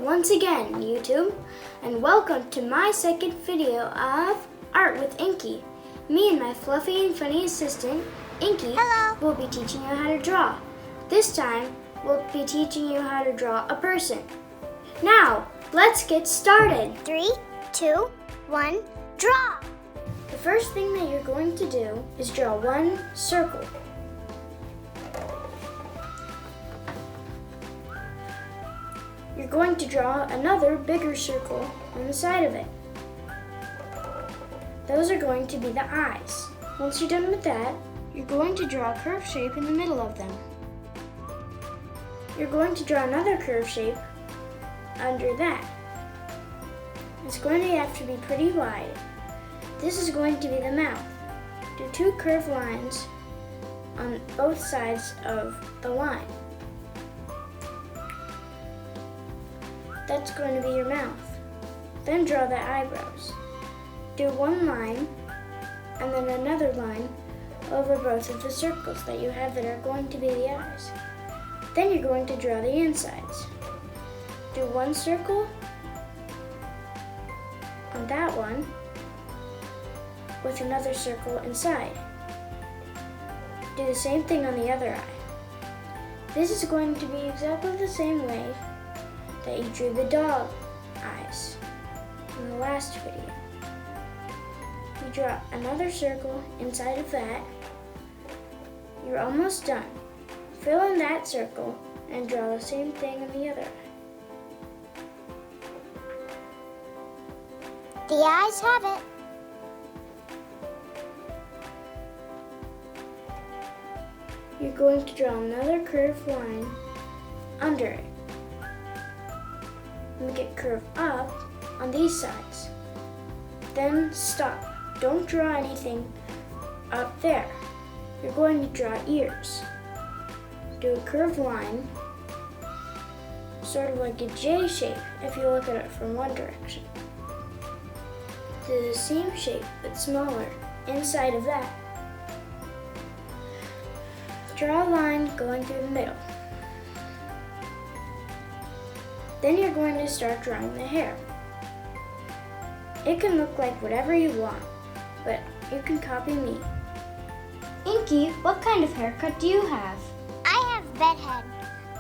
once again, YouTube, and welcome to my second video of Art with Inky. Me and my fluffy and funny assistant, Inky, will be teaching you how to draw. This time, we'll be teaching you how to draw a person. Now, let's get started. 3, 2, 1, draw! The first thing that you're going to do is draw one circle. You're going to draw another bigger circle on the side of it. Those are going to be the eyes. Once you're done with that, you're going to draw a curved shape in the middle of them. You're going to draw another curved shape under that. It's going to have to be pretty wide. This is going to be the mouth. Do two curved lines on both sides of the line. That's going to be your mouth. Then draw the eyebrows. Do one line and then another line over both of the circles that you have that are going to be the eyes. Then you're going to draw the insides. Do one circle on that one with another circle inside. Do the same thing on the other eye. This is going to be exactly the same way that you drew the dog eyes in the last video. You draw another circle inside of that. You're almost done. Fill in that circle and draw the same thing on the other eye. The eyes have it. You're going to draw another curved line under it. Make it curve up on these sides. Then stop. Don't draw anything up there. You're going to draw ears. Do a curved line, sort of like a J shape if you look at it from one direction. Do the same shape but smaller inside of that. Draw a line going through the middle. Then you're going to start drawing the hair. It can look like whatever you want, but you can copy me. Inky, what kind of haircut do you have? I have bedhead.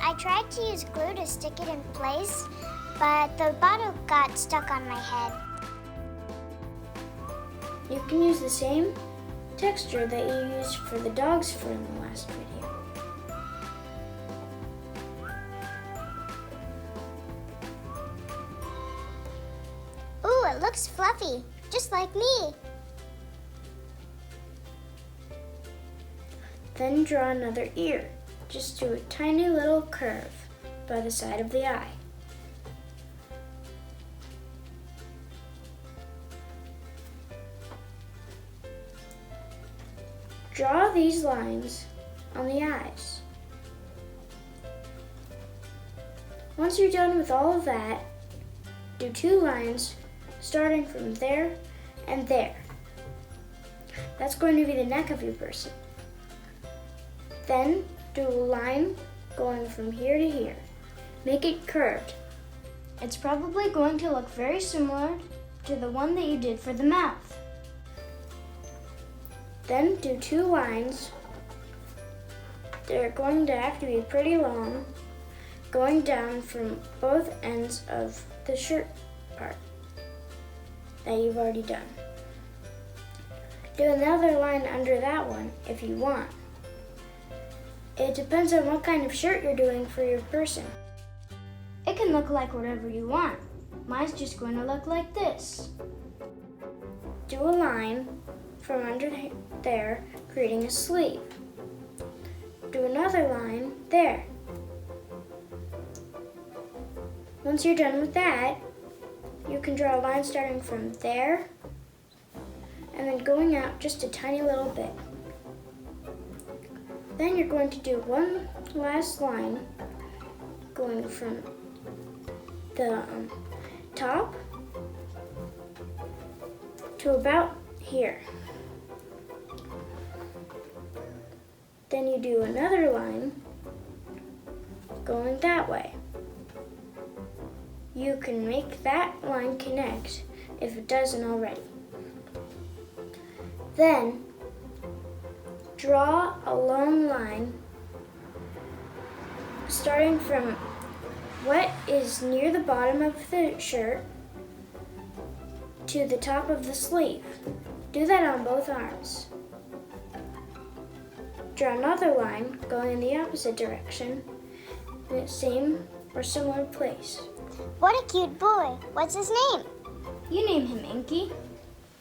I tried to use glue to stick it in place, but the bottle got stuck on my head. You can use the same texture that you used for the dog's fur in the last video. Ooh, it looks fluffy, just like me. Then draw another ear. Just do a tiny little curve by the side of the eye. Draw these lines on the eyes. Once you're done with all of that, do two lines starting from there and there. That's going to be the neck of your person. Then do a line going from here to here. Make it curved. It's probably going to look very similar to the one that you did for the mouth. Then do two lines. They're going to have to be pretty long, going down from both ends of the shirt part that you've already done. Do another line under that one if you want. It depends on what kind of shirt you're doing for your person. It can look like whatever you want. Mine's just going to look like this. Do a line from under there, creating a sleeve. Do another line there. Once you're done with that, you can draw a line starting from there and then going out just a tiny little bit. Then you're going to do one last line going from the top to about here. Then you do another line going that way. you can make that line connect if it doesn't already. Then, draw a long line starting from what is near the bottom of the shirt to the top of the sleeve. Do that on both arms. Draw another line going in the opposite direction in the same or similar place. What a cute boy. What's his name? You name him Inky.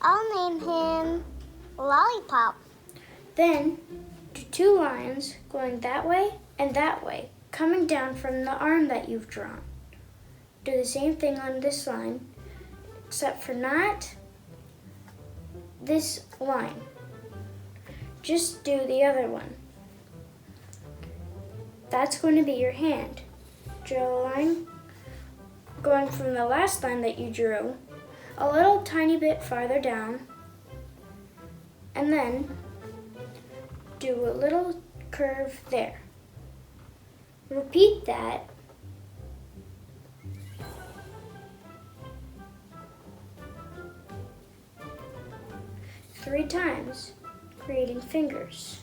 I'll name him Lollipop. Then do 2 lines going that way and that way, coming down from the arm that you've drawn. Do the same thing on this line, except for not this line. Just do the other one. That's going to be your hand. Draw a line going from the last line that you drew a little tiny bit farther down, and then do a little curve there. Repeat that three times, creating fingers.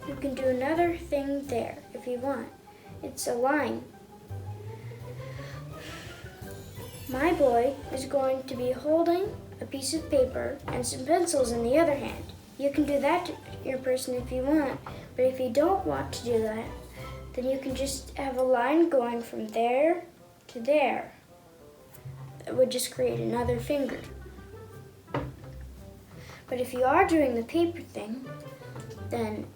You can do another thing there if you want. It's a line. My boy is going to be holding a piece of paper and some pencils in the other hand. You can do that to your person if you want, but if you don't want to do that, then you can just have a line going from there to there. That would just create another finger. But if you are doing the paper thing, then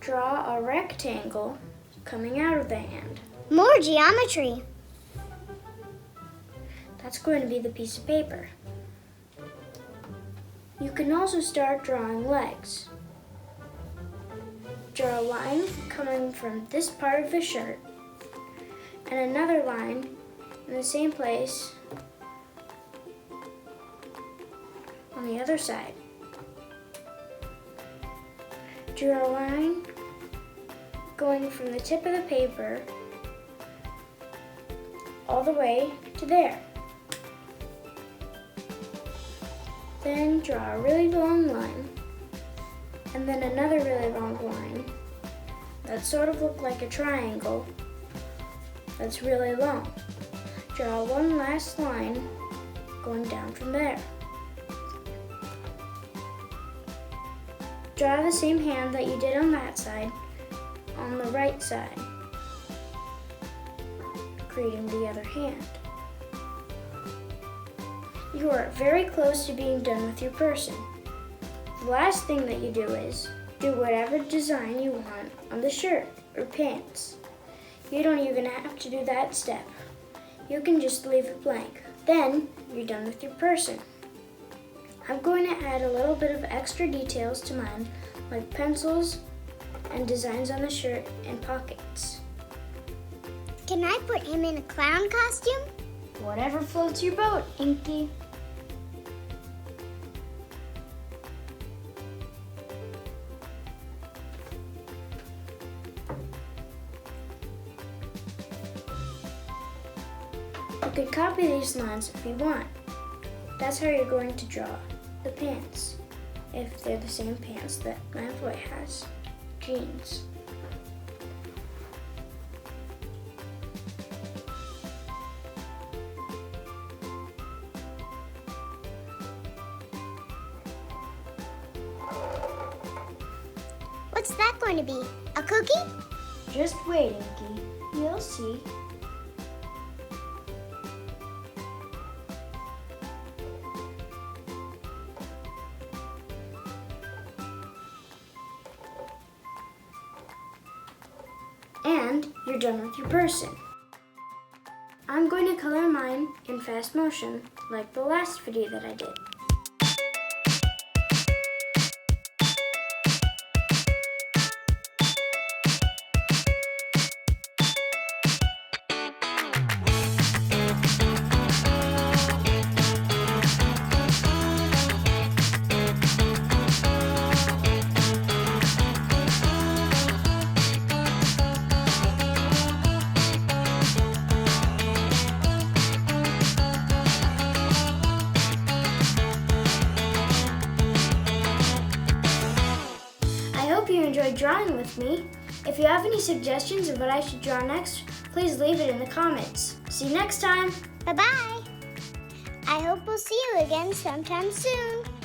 draw a rectangle coming out of the hand. More geometry. That's going to be the piece of paper. You can also start drawing legs. Draw a line coming from this part of the shirt and another line in the same place on the other side. Draw a line going from the tip of the paper all the way to there. Then draw a really long line and then another really long line that sort of look like a triangle that's really long. Draw one last line going down from there. Draw the same hand that you did on that side on the right side, creating the other hand. You are very close to being done with your person. The last thing that you do is do whatever design you want on the shirt or pants. You don't even have to do that step. You can just leave it blank. Then you're done with your person. I'm going to add a little bit of extra details to mine, like pencils and designs on the shirt and pockets. Can I put him in a clown costume? Whatever floats your boat, Inky. You could copy these lines if you want. That's how you're going to draw the pants, if they're the same pants that my boy has, jeans. What's that going to be? A cookie? Just wait, Inky. You'll see. And you're done with your person. I'm going to color mine in fast motion, like the last video that I did. enjoyed drawing with me. If you have any suggestions of what I should draw next, please leave it in the comments. See you next time. Bye-bye. I hope we'll see you again sometime soon.